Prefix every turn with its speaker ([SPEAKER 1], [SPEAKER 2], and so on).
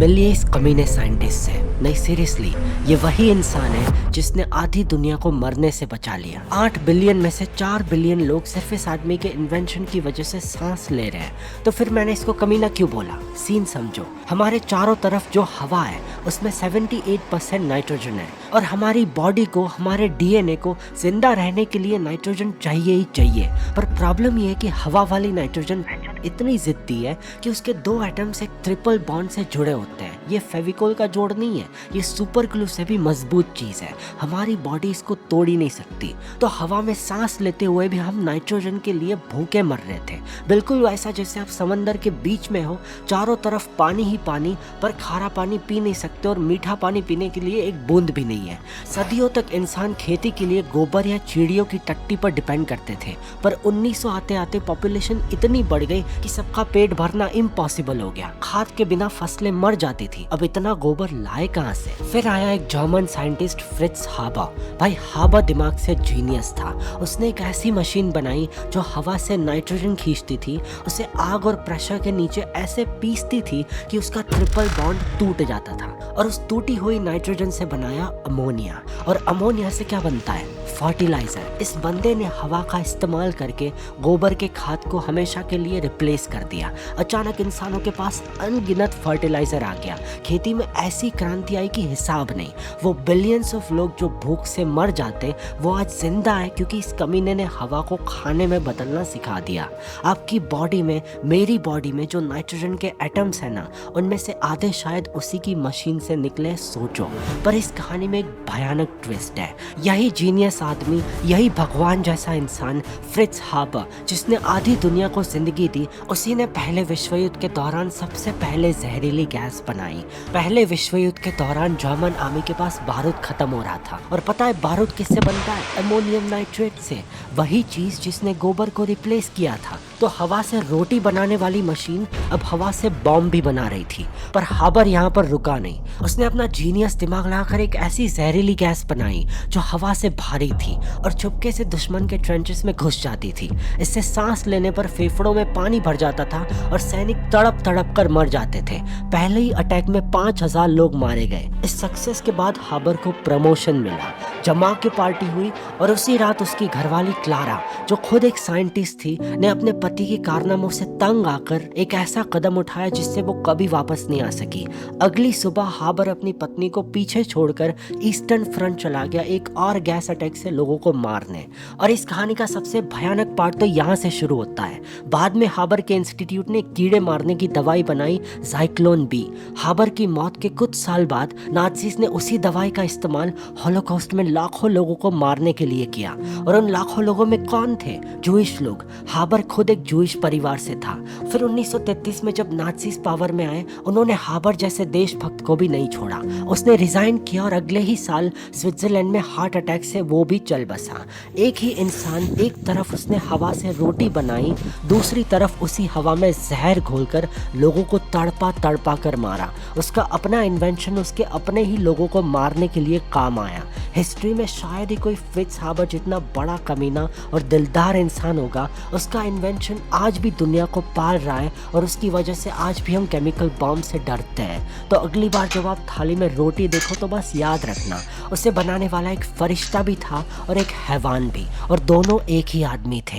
[SPEAKER 1] मिलिए इस कमीने साइंटिस्ट से। नहीं सीरियसली, ये वही इंसान है जिसने आधी दुनिया को मरने से बचा लिया। 8 बिलियन में से 4 बिलियन लोग सिर्फ इस आदमी के इन्वेंशन की वजह से सांस ले रहे हैं। तो फिर मैंने इसको कमीना क्यों बोला? सीन समझो। हमारे चारों तरफ जो हवा है उसमें 78% नाइट्रोजन है और हमारी बॉडी को, हमारे डीएनए को जिंदा रहने के लिए नाइट्रोजन चाहिए ही चाहिए। पर प्रॉब्लम ये है कि हवा वाली नाइट्रोजन इतनी जिद्दी है कि उसके 2 एटम्स एक ट्रिपल बॉन्ड से जुड़े होते हैं। ये फेविकोल का जोड़ नहीं है, ये सुपर ग्लू से भी मजबूत चीज है। हमारी बॉडी इसको तोड़ ही नहीं सकती। तो हवा में सांस लेते हुए भी हम नाइट्रोजन के लिए भूखे मर रहे थे। बिल्कुल वैसा जैसे आप समंदर के बीच में हो, चारों तरफ पानी ही पानी, पर खारा पानी पी नहीं सकते और मीठा पानी पीने के लिए एक बूंद भी नहीं है। सदियों तक इंसान खेती के लिए गोबर या चिड़ियों की टट्टी पर डिपेंड करते थे, पर 1900 आते आते पॉपुलेशन इतनी बढ़ गई कि सबका पेट भरना इम्पॉसिबल हो गया। खाद के बिना फसलें मर जाती थी। अब इतना गोबर लाए कहां से? फिर आया एक जर्मन साइंटिस्ट फ्रिट्ज हाबर। भाई हाबर दिमाग से जीनियस था। उसने एक ऐसी मशीन बनाई जो हवा से नाइट्रोजन खींचती थी, उसे आग और प्रेशर के नीचे ऐसे पीसती थी कि उसका ट्रिपल बॉन्ड टूट जाता था और उस टूटी हुई नाइट्रोजन से बनाया अमोनिया। और अमोनिया से क्या बनता है? फर्टिलाइजर। इस बंदे ने हवा का इस्तेमाल करके गोबर के खाद को हमेशा के लिए रिप्लेस कर दिया। अचानक इंसानों के पास अनगिनत फर्टिलाइजर आ गया। खेती में ऐसी क्रांति आई कि हिसाब नहीं। वो बिलियंस ऑफ लोग जो भूख से मर जाते, वो आज जिंदा है क्योंकि इस कमीने ने हवा को खाने में बदलना सिखा दिया। आपकी बॉडी में, मेरी बॉडी में जो नाइट्रोजन के एटम्स है ना, उनमें से आधे शायद उसी की मशीन से निकले। सोचो। पर इस कहानी में एक भयानक ट्विस्ट है। यही जीनियस आदमी, यही भगवान जैसा इंसान फ्रिट्ज हाबर, जिसने आधी दुनिया को जिंदगी दी, उसी ने पहले विश्व युद्ध के दौरान सबसे पहले जहरीली गैस बनाई। पहले विश्व युद्ध के दौरान जर्मन आर्मी के पास बारूद खत्म हो रहा था और पता है बारूद किससे बनता है? अमोनियम नाइट्रेट से। वही चीज जिसने गोबर को रिप्लेस किया था। तो हवा से रोटी बनाने वाली मशीन अब हवा से बॉम्ब भी बना रही थी। पर हाबर यहाँ पर रुका नहीं। उसने अपना जीनियस दिमाग लगाकर एक ऐसी जहरीली गैस बनाई जो हवा से भारी थी और चुपके से दुश्मन के ट्रेंचेस में घुस जाती थी। इससे सांस लेने पर फेफड़ों में पानी भर जाता था और सैनिक तड़प तड़प कर मर जाते थे। पहले ही अटैक में 5000 लोग मारे गए। इस सक्सेस के बाद हाबर को प्रमोशन मिला, जमा की पार्टी हुई और उसी रात उसकी घरवाली क्लारा, जो खुद एक साइंटिस्ट थी, ने अपने पति के कारनामों से तंग आकर एक ऐसा कदम उठाया जिससे वो कभी वापस नहीं आ सकी। अगली सुबह हाबर अपनी पत्नी को पीछे छोड़कर ईस्टर्न फ्रंट चला गया एक और गैस अटैक से लोगों को मारने। और इस कहानी का सबसे भयानक पार्ट तो यहाँ से शुरू होता है। बाद में हाबर के इंस्टीट्यूट ने कीड़े मारने की दवाई बनाई, ज़ाइक्लोन बी। हाबर की मौत के कुछ साल बाद नाज़ीज़ ने उसी दवाई का इस्तेमाल हॉलोकॉस्ट में लाखों लोगों को मारने के लिए किया। और उन लाखों लोगों में कौन थे? जूइश लोग। हाबर खुद एक जूइश परिवार से था। फिर 1933 में जब नाज़ीज़ पावर में आए, उन्होंने हाबर जैसे देशभक्त को भी नहीं छोड़ा। उसने रिजाइन किया और अगले ही साल स्विट्जरलैंड में हार्ट अटैक से वो भी चल बसा। एक ही इंसान, एक तरफ उसने हवा से रोटी बनाई, दूसरी तरफ उसी हवा में जहर घोलकर लोगों को तड़पा तड़पा कर मारा। उसका अपना इन्वेंशन उसके अपने ही लोगों को मारने के लिए काम आया। हिस्ट्री में शायद ही कोई फ्रिट्ज हाबर जितना बड़ा कमीना और दिलदार इंसान होगा। उसका इन्वेंशन आज भी दुनिया को पाल रहा है और उसकी वजह से आज भी हम केमिकल बॉम्ब से डरते हैं। तो अगली बार जब आप थाली में रोटी देखो तो बस याद रखना, उसे बनाने वाला एक फरिश्ता भी था और एक हैवान भी, और दोनों एक ही आदमी थे।